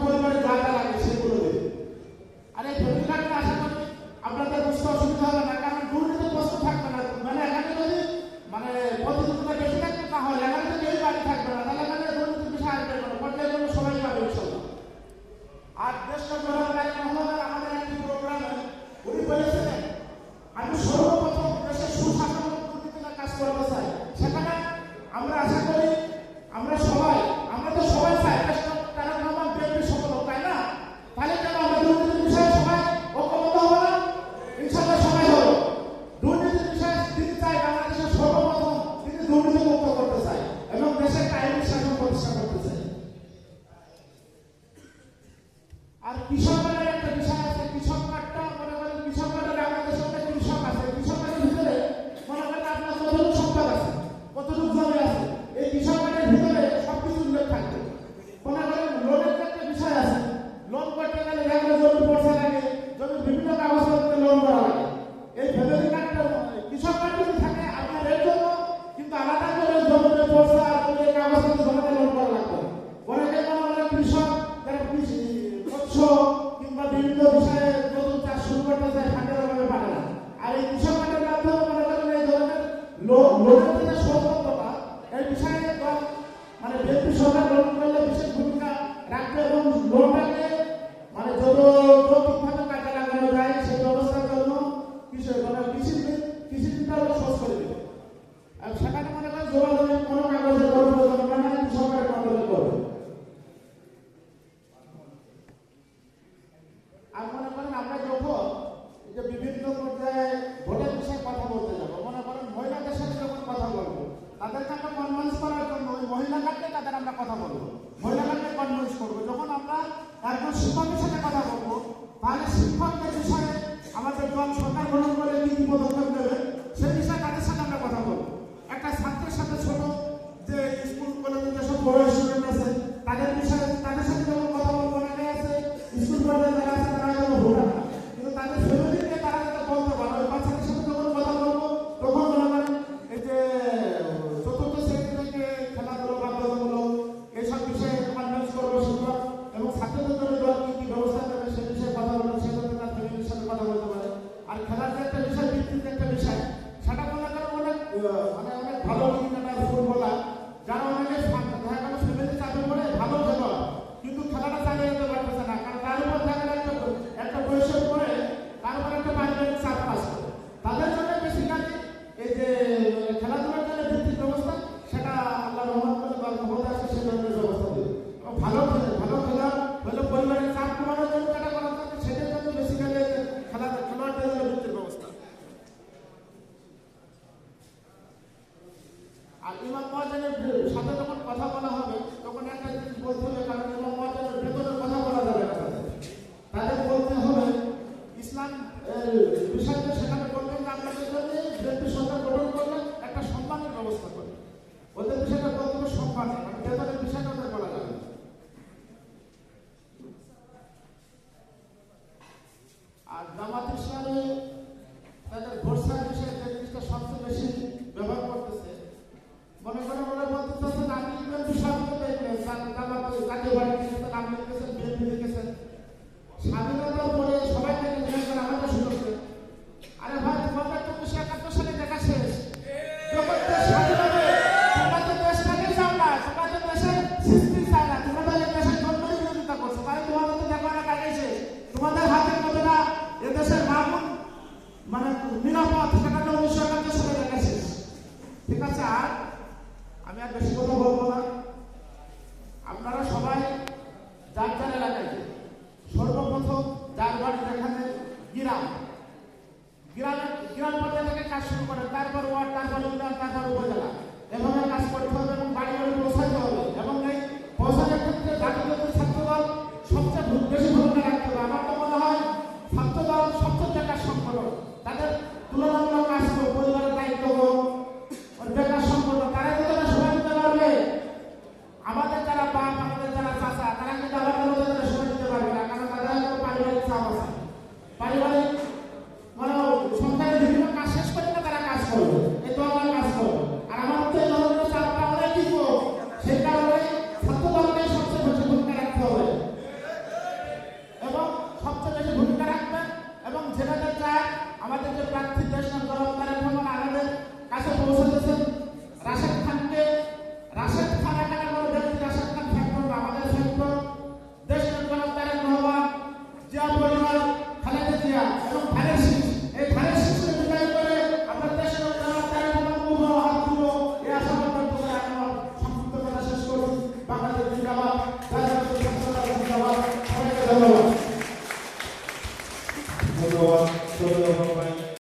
পরিবারে যা যা লাগে সেগুলো দেবে। আর এই ফ্যামিলি কার্ডটা আশা করি আপনাদের বুঝতে অসুবিধা হবে না, কারণ দুর্নীতি প্রশ্ন থাকবে না। মানে এখানে যদি মানে প্রতিযোগিতা বেশি থাকবে তাহলে এখানে তো কেউই বাড়ি থাকবে না, তাহলে এখানে দুর্নীতির বিষয় আসবে না, পর্যায়ে জন্য সবাই পাবে ইনশাল্লাহ। আর দেশটা আমাদের একটি প্রোগ্রামে উনি বলেছিলেন আমি সর্বপ্রথম দেশের সুশাসন দুর্নীতির কাজ করতে চাই। সেখানে আমরা আশা করি আমরা তো সবাই চাই তারা আমার বিএনপি সফল হোক, তাই না? তাহলে কেন আমরা দুর্নীতির বিষয়ে সবাই ঐক্যবদ্ধ হবো না? ইনশাল্লাহ সবাই হবো। দুর্নীতির বিষয়ে তিনি চাই বাংলাদেশের সর্বপ্রথম তিনি দুর্নীতি মুক্ত করতে চাই এবং দেশের আইনি শাসন প্রতিষ্ঠা করতে চাই। আর কৃষকের একটা বিষয় আছে, কৃষক কার্ডটা মনে করেন কৃষক কার্ডের বাংলাদেশে অনেক কৃষক আছে, কৃষকের ভিতরে মনে করেন আপনার কতটুকু সম্পদ আছে, কতটুকু জমি আছে, এই কৃষক কার্ডের ভিতরে সবকিছু উল্লেখ থাকবে। মনে করেন লোনের একটা বিষয় আছে, লোন করতে গেলে যেমন জমি পড়ছে লাগে, জমির বিভিন্ন কাগজপত্রে লোন করা লাগে। এই ফ্যামিলি কার্ডটা কৃষক কার্ড যদি থাকে আপনার এর জন্য কিন্তু আলাদা করে জমিতে পড়ছে আর জমির কাগজপত্র জমাতে লোন করা লাগবে। অনেকে মনে করেন কৃষক যারা কিংবা বিভিন্ন বিষয়ে নতুন চাষ শুরু করতে চায় ফান্ডের অভাবে পারে না। আর এই কৃষক কার্ডের মাধ্যমে মনে করেন এই ধরনের লোনের যে সতর্কতা এই বিষয়ে মানে বিএনপি সরকার গ্রহণ করলে বিশেষ ভূমিকা রাখবে এবং লোনটাকে মানে যত যৌক্তিকভাবে কাজে লাগানো যায় সেই ব্যবস্থার জন্য কৃষিবিদরা সহজ করে দেবে। আর সেখানে মনে করেন যোগাযোগের কোনো কাগজের প্রয়োজন না, সরকারের মাধ্যমে করবে। আর মনে করেন আমরা যখন যে বিভিন্ন পর্যায়ে ভোটের বিষয়ে কথা বলতে যাবো, মনে করেন মহিলাদের সাথে যখন কথা বলবো তাদেরকে আমরা কনভিন্স করার জন্য ওই মহিলা কার্ডে তাদের আমরা কথা বলবো, মহিলা কার্ডে কনভিন্স করবো। যখন আমরা একজন শিক্ষকের সাথে কথা বলবো তাহলে শিক্ষকদের বিষয়ে আমাদের দল সরকার গ্রহণ করে কি কি পদক্ষেপ নেবে সেই বিষয়ে তাদের সাথে আমরা কথা বলবো। একটা ছাত্রের সাথে ছোট যে স্কুল কলেজে যেসব বড় স্টুডেন্ট আছে তাদের বিষয়ে তাদের সাথে যখন কথা বলবো, অনেকে আছে স্কুল পর্যায়ে যারা আছে তারা যেন ভোটার না, কিন্তু তাদের ফ্যামিলিকে তারা যাতে বলতে পারে। ওই বাচ্চাদের সাথে যখন কথা বলবো তখন মনে করেন এই যে চতুর্থ শ্রেণী থেকে খেলাধুলো বাধ্যতামূলক এইসব বিষয়ে কনভিন্স করবো শিক্ষক এবং ছাত্রদের জন্য দল কি কি ব্যবস্থা নেবে সে বিষয়ে কথা বলবো, সে যাতে তার ফ্যামিলির সাথে কথা বলতে পারে। আর খেলার যে একটা বিষয়, ভিত্তিক একটা বিষয়, সেটা মনে করেন অনেক ভালো ক্রিকেটার ফুটবলার যারা অনেকে দেখা গেল ফ্যামিলি চাপে পড়ে ভালো খেলোয়াড় কিন্তু খেলাটা চালিয়ে যেতে পারতেছে না, কারণ তার উপর দেখা গেল একটা বয়সের পরে তার উপর একটা পারিবারিক চাপ আসে। তাদের জন্য বেসিক্যালি এই যে খেলাধুলার জন্য ভিত্তিক ব্যবস্থা সেটা আল্লাহ রহমান করে বা খবর আছে সে ধরনের ব্যবস্থা দেবে। ভালো খেলা হলে পরিবারের চাপ কমানোর জন্য যেটা করা থাকে সেটার জন্য বেসিক্যালি খেলোয়াড়দের জন্য ভিত্তিক ব্যবস্থা। আর ইমাম মুয়াজ্জিনের সাথে যখন কথা বলা হবে তখন একটা জিনিস বলতে হবে, কারণ ইমাম মুয়াজ্জিনের বেতনের কথা বলা যাবে না, তাদের বলতে হবে ইসলাম বিষয়টা সেখানে বলবেন যে আপনাদের জন্য বিএনপি সরকার গঠন করলে একটা সম্মানের ব্যবস্থা করে ওদের বিষয়টা বলতে হবে সম্মান, মানে বেতনের বিষয়টা ওদের বলা যাবে। আর জামাত ইসলামী তাদের ভোটসার বিষয়ে যে জিনিসটা সবচেয়ে বেশি ব্যবহার করতেছে, মনে করে বলতে চাচ্ছে আমি বিএনপি সরকার দেখবেন জাতীয় পার্টি নাম